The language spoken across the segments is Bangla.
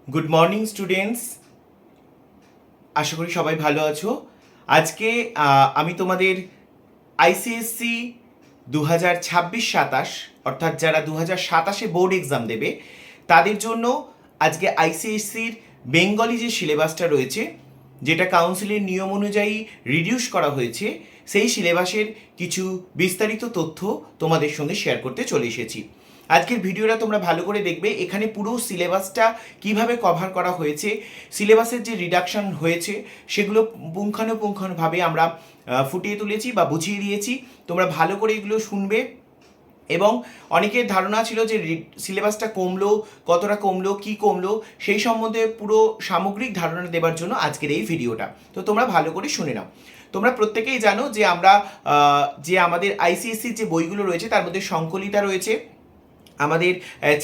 গুড মর্নিং স্টুডেন্টস, আশা করি সবাই ভালো আছো। আজকে আমি তোমাদের আইসিএসসি 2026-27 অর্থাৎ যারা 2027-এ বোর্ড এক্সাম দেবে তাদের জন্য আজকে আইসিএসসির বেঙ্গলি যে সিলেবাসটা রয়েছে, যেটা কাউন্সিলের নিয়ম অনুযায়ী রিডিউস করা হয়েছে, সেই সিলেবাসের কিছু বিস্তারিত তথ্য তোমাদের সঙ্গে শেয়ার করতে চলে এসেছি। আজকের ভিডিওটা তোমরা ভালো করে দেখবে। এখানে পুরো সিলেবাসটা কিভাবে কভার করা হয়েছে, সিলেবাসের যে রিডাকশন হয়েছে সেগুলো পুঙ্খানুপুঙ্খানুভাবে আমরা ফুটিয়ে তুলেছি বা বুঝিয়ে দিয়েছি। তোমরা ভালো করে এগুলো শুনবে। এবং অনেকের ধারণা ছিল যে সিলেবাসটা কমলো, কতটা কমলো, কি কমলো, সেই সম্বন্ধে পুরো সামগ্রিক ধারণা দেওয়ার জন্য আজকের এই ভিডিওটা। তো তোমরা ভালো করে শুনে নাও। তোমরা প্রত্যেকেই জানো যে আমরা যে আমাদের আইসিএসসির যে বইগুলো রয়েছে তার মধ্যে সংকলিতা রয়েছে, আমাদের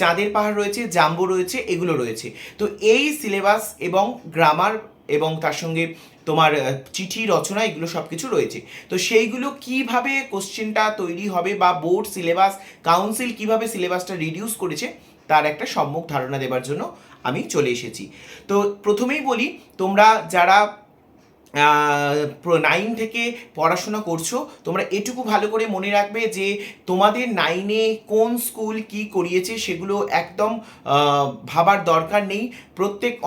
চাঁদের পাহাড় রয়েছে, জাম্বো রয়েছে, এগুলো রয়েছে। তো এই সিলেবাস এবং গ্রামার এবং তার সঙ্গে তোমার চিঠি রচনা এগুলো সব কিছু রয়েছে। তো সেইগুলো কিভাবে কোশ্চেনটা তৈরি হবে বা বোর্ড সিলেবাস কাউন্সিল কিভাবে সিলেবাসটা রিডিউস করেছে তার একটা সম্যক ধারণা দেওয়ার জন্য আমি চলে এসেছি। তো প্রথমেই বলি, তোমরা যারা 9 থেকে পড়াশোনা করছো, তোমরা এটুকু ভালো করে মনে রাখবে যে তোমাদের 9-এ কোন স্কুল কি করিয়েছে সেগুলো একদম ভাবার দরকার নেই।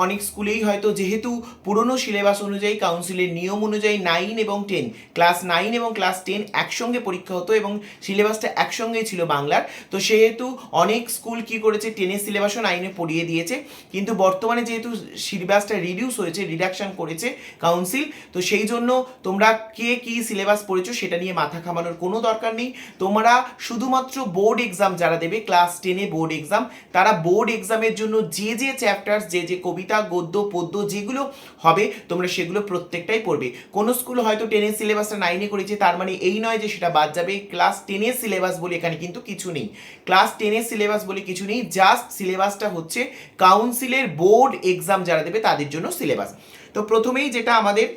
অনেক স্কুলেই হয়তো, যেহেতু পুরনো সিলেবাস অনুযায়ী কাউন্সিলের নিয়ম অনুযায়ী 9 এবং 10, ক্লাস 9 এবং ক্লাস 10 একসঙ্গে পরীক্ষা হতো এবং সিলেবাসটা একসঙ্গেই ছিল বাংলার। তো সেহেতু অনেক স্কুল কি করেছে, 10-এর সিলেবাসও 9-এ পড়িয়ে দিয়েছে। কিন্তু বর্তমানে যেহেতু সিলেবাসটা রিডিউস হয়েছে, রিডাকশন করেছে কাউন্সিল, তো সেই জন্য তোমরা কে কি সিলেবাস পড়েছো সেটা নিয়ে মাথা ঘামানোর কোনো দরকার নেই। তোমরা শুধুমাত্র বোর্ড এক্সাম যারা দেবে, ক্লাস 10-এ বোর্ড এক্সাম, তারা বোর্ড এক্সামের জন্য যে যে চ্যাপ্টার্স, যে যে কবিতা, গদ্য, পদ্য যেগুলো হবে তোমরা সেগুলো প্রত্যেকটাই পড়বে। কোনো স্কুল হয়তো 10-এর সিলেবাসটা 9-এ করেছে, তার মানে এই নয় যে সেটা বাদ যাবে। ক্লাস 10-এর সিলেবাস বলে এখানে কিন্তু কিছু নেই। ক্লাস 10-এর সিলেবাস বলে কিছু নেই, জাস্ট সিলেবাসটা হচ্ছে কাউন্সিলের বোর্ড এক্সাম যারা দেবে তাদের জন্য সিলেবাস। তো প্রথমেই যেটা আমাদের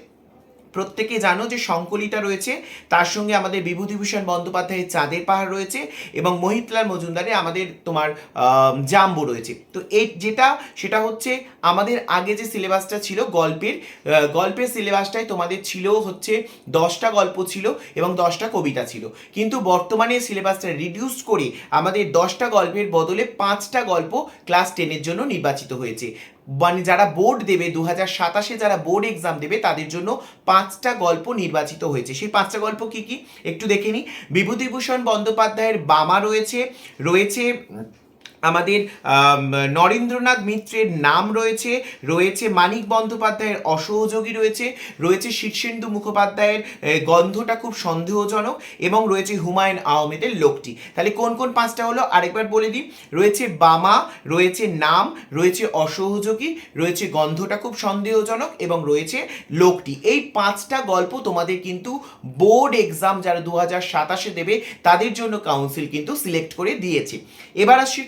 প্রত্যেকে জানো যে সংকলিতা রয়েছে, তার সঙ্গে আমাদের বিভূতিভূষণ বন্দ্যোপাধ্যায়ের চাঁদের পাহাড় রয়েছে এবং মহিতলাল মজুমদারের আমাদের তোমার জাম্বো রয়েছে। তো এই যেটা সেটা হচ্ছে আমাদের আগে যে সিলেবাসটা ছিল গল্পের সিলেবাসটাই তোমাদের ছিল হচ্ছে 10টা গল্প ছিল এবং 10টা কবিতা ছিল। কিন্তু বর্তমানে সিলেবাসটা রিডিউস করে আমাদের 10টা গল্পের বদলে 5টা গল্প ক্লাস 10-এর জন্য নির্বাচিত হয়েছে। মানে যারা বোর্ড দেবে 2027-এ, যারা বোর্ড এক্সাম দেবে তাদের জন্য 5টা গল্প নির্বাচিত হয়েছে। সেই 5টা গল্প কি কি একটু দেখে নিই। বিভূতিভূষণ বন্দ্যোপাধ্যায়ের বামা রয়েছে, রয়েছে আমাদের নরেন্দ্রনাথ মিত্রের নাম রয়েছে, রয়েছে মানিক বন্দ্যোপাধ্যায়ের অসহযোগী রয়েছে, রয়েছে শীর্ষেন্দু মুখোপাধ্যায়ের গন্ধটা খুব সন্দেহজনক, এবং রয়েছে হুমায়ুন আহমেদের লোকটি। তাহলে কোন কোন 5টা হলো আরেকবার বলে দিই। রয়েছে বামা, রয়েছে নাম, রয়েছে অসহযোগী, রয়েছে গন্ধটা খুব সন্দেহজনক এবং রয়েছে লোকটি। এই 5টা গল্প তোমাদের কিন্তু বোর্ড এক্সাম যারা 2027-এ দেবে তাদের জন্য কাউন্সিল কিন্তু সিলেক্ট করে দিয়েছে। এবার আসছি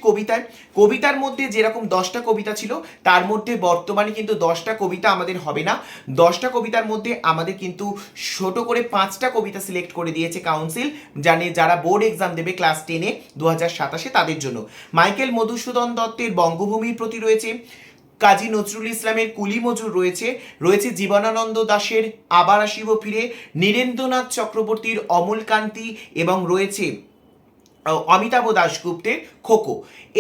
কবিতার মধ্যে যেরকম 10টা কবিতা ছিল তার মধ্যে বর্তমানে কিন্তু 10টা কবিতা আমাদের হবে না। 10টা কবিতার মধ্যে আমাদের কিন্তু ছোট করে 5টা কবিতা সিলেক্ট করে দিয়েছে কাউন্সিল, যারা বোর্ড এক্সাম দেবে ক্লাস 10-এ 2027-এ তাদের জন্য। মাইকেল মধুসূদন দত্তের বঙ্গভূমির প্রতি রয়েছে, কাজী নজরুল ইসলামের কুলি মজুর রয়েছে, রয়েছে জীবনানন্দ দাশের আবার আসিব ফিরে, নীরেন্দ্রনাথ চক্রবর্তীর অমলকান্তি এবং রয়েছে অমিতাভ দাশগুপ্তের খোকো।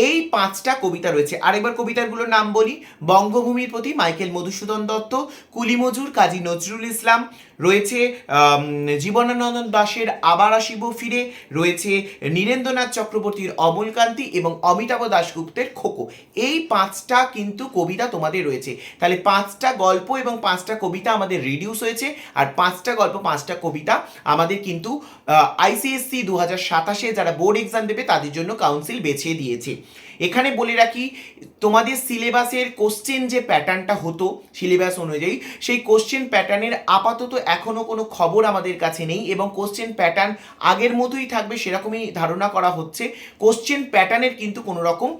এই 5টা কবিতা রয়েছে। আরেকবার কবিতাগুলোর নাম বলি। বঙ্গভূমির প্রতি মাইকেল মধুসূদন দত্ত, কুলি মজুর কাজী নজরুল ইসলাম, রয়েছে জীবনানন্দ দাশের আবার আসিব ফিরে, রয়েছে নীরেন্দ্রনাথ চক্রবর্তীর অমলকান্তি এবং অমিতাভ দাশগুপ্তের খোকো। এই 5টা কিন্তু কবিতা তোমাদের রয়েছে। তাহলে 5টা গল্প এবং 5টা কবিতা আমাদের রিডিউস হয়েছে, আর 5টা গল্প 5টা কবিতা আমাদের কিন্তু আইসিএসসি 2027-এ যারা বোর্ড এক্সাম দেবে তাদের জন্য কাউন্সিল বেছে দিয়েছে। এখানে বলে রাখি, তোমাদের সিলেবাসের কোশ্চেন যে প্যাটার্নটা হতো সিলেবাস অনুযায়ী, সেই কোশ্চেন প্যাটার্নের আপাতত এখনো কোনো খবর আমাদের কাছে নেই এবং কোশ্চেন প্যাটার্ন আগের মতোই থাকবে সেরকমই ধারণা করা হচ্ছে। কোশ্চেন প্যাটার্নের কিন্তু কোনো রকম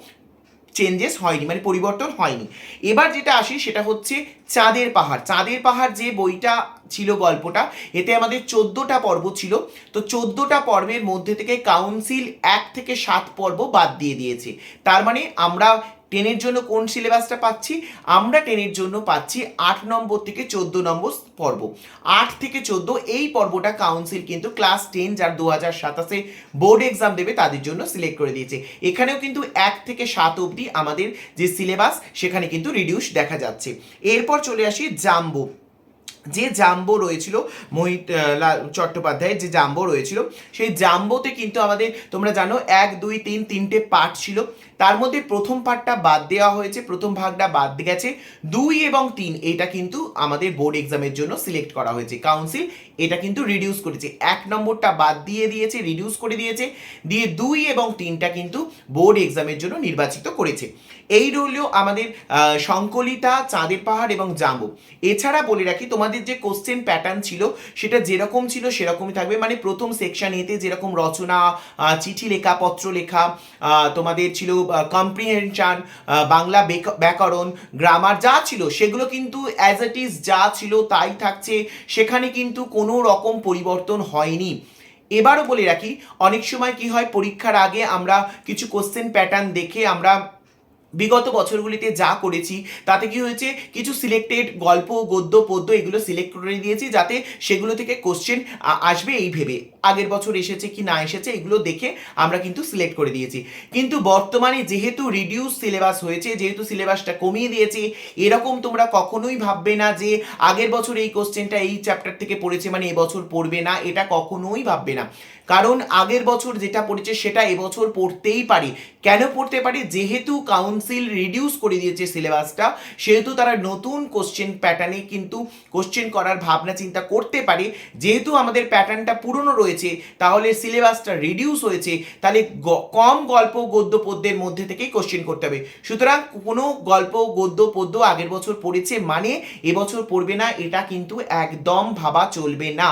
চেঞ্জেস হয়নি, মানে পরিবর্তন হয়নি। এবার যেটা আসি সেটা হচ্ছে চাঁদের পাহাড় যে বইটা ছিল, গল্পটা, এতে আমাদের 14টা পর্ব ছিল। তো 14টা পর্বের মধ্যে থেকে কাউন্সিল 1 থেকে 7 পর্ব বাদ দিয়ে দিয়েছে। তার মানে আমরা টেনের জন্য কোন সিলেবাসটা পাচ্ছি? আমরা টেনের জন্য পাচ্ছি 8 নম্বর থেকে 14 নম্বর পর্ব। 8 থেকে 14 এই পর্বটা কাউন্সিল কিন্তু ক্লাস 10 যার 2027 বোর্ড এক্সাম দেবে তাদের জন্য সিলেক্ট করে দিয়েছে। এখানেও কিন্তু 1 থেকে 7 অবধি আমাদের যে সিলেবাস সেখানে কিন্তু রিডিউস দেখা যাচ্ছে। এরপর চলে আসি জাম্বো। যে জাম্বো রয়েছিল লাল চট্টোপাধ্যায়ের যে জাম্বো রয়েছিল, সেই জাম্বোতে কিন্তু আমাদের তোমরা জানো 1 2 3 তিনটে পার্ট ছিল। তার মধ্যে প্রথম পার্টটা বাদ দেওয়া হয়েছে, প্রথম ভাগটা বাদ গেছে। 2 এবং 3 এটা কিন্তু আমাদের বোর্ড এক্সামের জন্য সিলেক্ট করা হয়েছে। কাউন্সিল এটা কিন্তু রিডিউস করেছে, 1 নম্বরটা বাদ দিয়ে দিয়েছে, রিডিউস করে দিয়েছে, দিয়ে 2 এবং 3টা কিন্তু বোর্ড এক্সামের জন্য নির্বাচিত করেছে। এই রইল আমাদের সংকলিতা, চাঁদের পাহাড় এবং জাম্বো। এছাড়া বলে রাখি তোমাদের যে কোশ্চেন প্যাটার্ন ছিল সেটা যেরকম ছিল সেরকমই থাকবে। মানে প্রথম সেকশন এতে যেরকম রচনা, চিঠি লেখা, পত্র লেখা, তোমাদের ছিল কম্প্রিহেনশন, বাংলা ব্যাকরণ, গ্রামার যা ছিল সেগুলো কিন্তু অ্যাজ ইট ইজ যা ছিল তাই থাকছে, সেখানে কিন্তু কোনো রকম পরিবর্তন হয়নি। এবারও বলে রাখি, অনেক সময় কি হয়, পরীক্ষার আগে আমরা কিছু কোশ্চেন প্যাটার্ন দেখে আমরা বিগত বছরগুলিতে যা করেছি তাতে কি হয়েছে, কিছু সিলেক্টেড গল্প, গদ্য, পদ্য এগুলো সিলেক্ট করে দিয়েছি যাতে সেগুলো থেকে কোশ্চেন আসবে এই ভেবে। আগের বছর এসেছে কি না এসেছে এগুলো দেখে আমরা কিন্তু সিলেক্ট করে দিয়েছি। কিন্তু বর্তমানে যেহেতু রিডিউস সিলেবাস হয়েছে, যেহেতু সিলেবাসটা কমিয়ে দিয়েছে, এরকম তোমরা কখনোই ভাববে না যে আগের বছর এই কোশ্চেনটা এই চ্যাপ্টার থেকে পড়েছে মানে এবছর পড়বে না, এটা কখনোই ভাববে না। কারণ আগের বছর যেটা পড়েছে সেটা এবছর পড়তেই পারি। কেন পড়তে পারি? যেহেতু কাউন্সিল রিডিউস করে দিয়েছে সিলেবাসটা, সেহেতু তারা নতুন কোশ্চেন প্যাটার্নে কিন্তু কোশ্চেন করার ভাবনা চিন্তা করতে পারে। যেহেতু আমাদের প্যাটার্নটা পুরনো রয়েছে, তাহলে সিলেবাসটা রিডিউস হয়েছে, তাহলে কম গল্প, গদ্য, পদ্যের মধ্যে থেকেই কোশ্চেন করতে হবে। সুতরাং কোনো গল্প, গদ্য, পদ্য আগের বছর পড়েছে মানে এবছর পড়বে না, এটা কিন্তু একদম ভাবা চলবে না।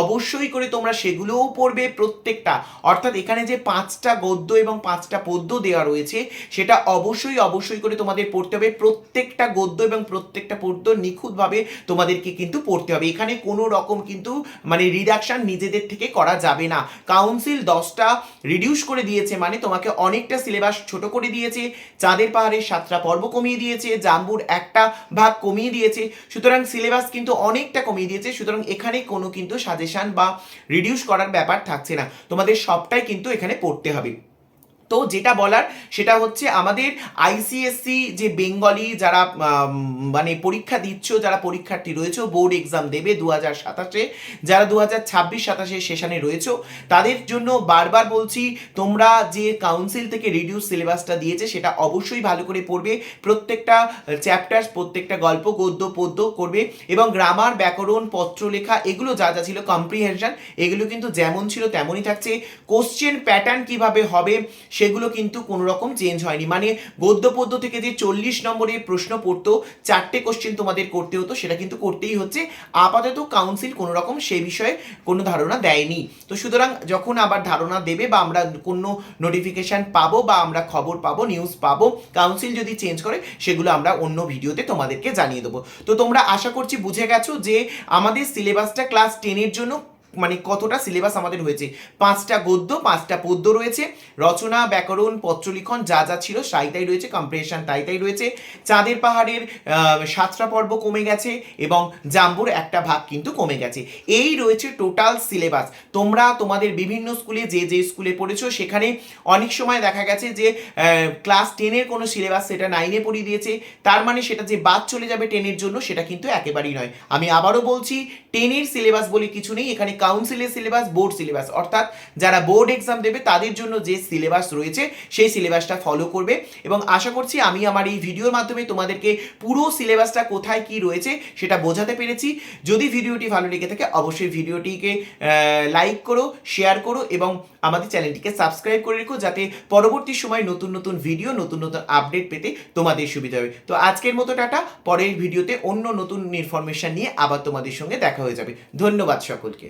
অবশ্যই করে তোমরা সেগুলোও পড়বে প্রত্যেকটা। অর্থাৎ এখানে যে 5টা গদ্য এবং 5টা পদ্য দেওয়া রয়েছে সেটা অবশ্যই করে তোমাদের পড়তে হবে। প্রত্যেকটা গদ্য এবং প্রত্যেকটা পদ্য নিখুঁতভাবে তোমাদেরকে কিন্তু পড়তে হবে। এখানে কোনো রকম কিন্তু মানে রিডাকশন নিজেদের থেকে করা যাবে না। কাউন্সিল 10টা রিডিউস করে দিয়েছে মানে তোমাকে অনেকটা সিলেবাস ছোট করে দিয়েছে। চাঁদের পাহাড়ের 7টা পর্ব কমিয়ে দিয়েছে, জাম্বুর একটা ভাগ কমিয়ে দিয়েছে। সুতরাং সিলেবাস কিন্তু অনেকটা কমিয়ে দিয়েছে। সুতরাং এখানে কোনো কিন্তু সাজেশন বা রিডিউস করার ব্যাপার থাকছে না, তোমাদের সবটাই কিন্তু এখানে পড়তে হবে। তো যেটা বলার সেটা হচ্ছে, আমাদের আইসিএসসি যে বেঙ্গলি যারা মানে পরীক্ষা দিচ্ছ, যারা পরীক্ষার্থী রয়েছে, বোর্ড এক্সাম দেবে 2027, যারা 2026-27 সেশনে রয়েছে, তাদের জন্য বারবার বলছি, তোমরা যে কাউন্সিল থেকে রিডিউস সিলেবাসটা দিয়েছে সেটা অবশ্যই ভালো করে পড়বে। প্রত্যেকটা চ্যাপ্টার, প্রত্যেকটা গল্প, গদ্য, পদ্য করবে এবং গ্রামার, ব্যাকরণ, পত্রলেখা এগুলো যা যা ছিল, কম্প্রিহেনশন এগুলো কিন্তু যেমন ছিল তেমনই থাকছে। কোশ্চেন প্যাটার্ন কিভাবে হবে সেগুলো কিন্তু কোনো রকম চেঞ্জ হয়নি। মানে গদ্য পদ্য থেকে যে 40 নম্বরের প্রশ্ন পড়তো, 4টে কোশ্চেন তোমাদের করতে হতো, সেটা কিন্তু করতেই হচ্ছে। আপাতত কাউন্সিল কোনো রকম সে বিষয়ে কোনো ধারণা দেয়নি। তো সুতরাং যখন আবার ধারণা দেবে বা আমরা কোনো নোটিফিকেশন পাবো বা আমরা খবর পাবো, নিউজ পাবো, কাউন্সিল যদি চেঞ্জ করে সেগুলো আমরা অন্য ভিডিওতে তোমাদেরকে জানিয়ে দেবো। তো তোমরা আশা করছি বুঝে গেছো যে আমাদের সিলেবাসটা ক্লাস 10-এর জন্য মানে কতটা সিলেবাস আমাদের হয়েছে। 5টা গদ্য, 5টা পদ্য রয়েছে, রচনা, ব্যাকরণ, পত্রলিখন যা যা ছিল তাই রয়েছে, কম্প্রিহেনশন তাই রয়েছে। চাঁদের পাহাড়ের 7টা পর্ব কমে গেছে এবং জাম্বুর একটা ভাগ কিন্তু কমে গেছে। এই রয়েছে টোটাল সিলেবাস। তোমরা তোমাদের বিভিন্ন স্কুলে যে স্কুলে পড়েছো সেখানে অনেক সময় দেখা গেছে যে ক্লাস 10-এর কোনো সিলেবাস সেটা 9-এ পড়িয়ে দিয়েছে, তার মানে সেটা যে বাদ চলে যাবে 10-এর জন্য সেটা কিন্তু একেবারেই নয়। আমি আবারও বলছি, 10-এর সিলেবাস বলে কিছু নেই এখানে। কাউন্সিলের সিলেবাস, বোর্ড সিলেবাস, অর্থাৎ যারা বোর্ড এক্সাম দেবে তাদের জন্য যে সিলেবাস রয়েছে সেই সিলেবাসটা ফলো করবে। এবং আশা করছি আমি আমার এই ভিডিওর মাধ্যমে তোমাদেরকে পুরো সিলেবাসটা কোথায় কি রয়েছে সেটা বোঝাতে পেরেছি। যদি ভিডিওটি ভালো লেগে থাকে অবশ্যই ভিডিওটিকে লাইক করো, শেয়ার করো এবং আমাদের চ্যানেলটিকে সাবস্ক্রাইব করে রেখো, যাতে পরবর্তী সময় নতুন ভিডিও, নতুন আপডেট পেতে তোমাদের সুবিধা হবে। তো আজকের মতো টাটা, পরের ভিডিওতে অন্য নতুন ইনফরমেশন নিয়ে আবার তোমাদের সঙ্গে দেখা হয়ে যাবে। ধন্যবাদ সকলকে।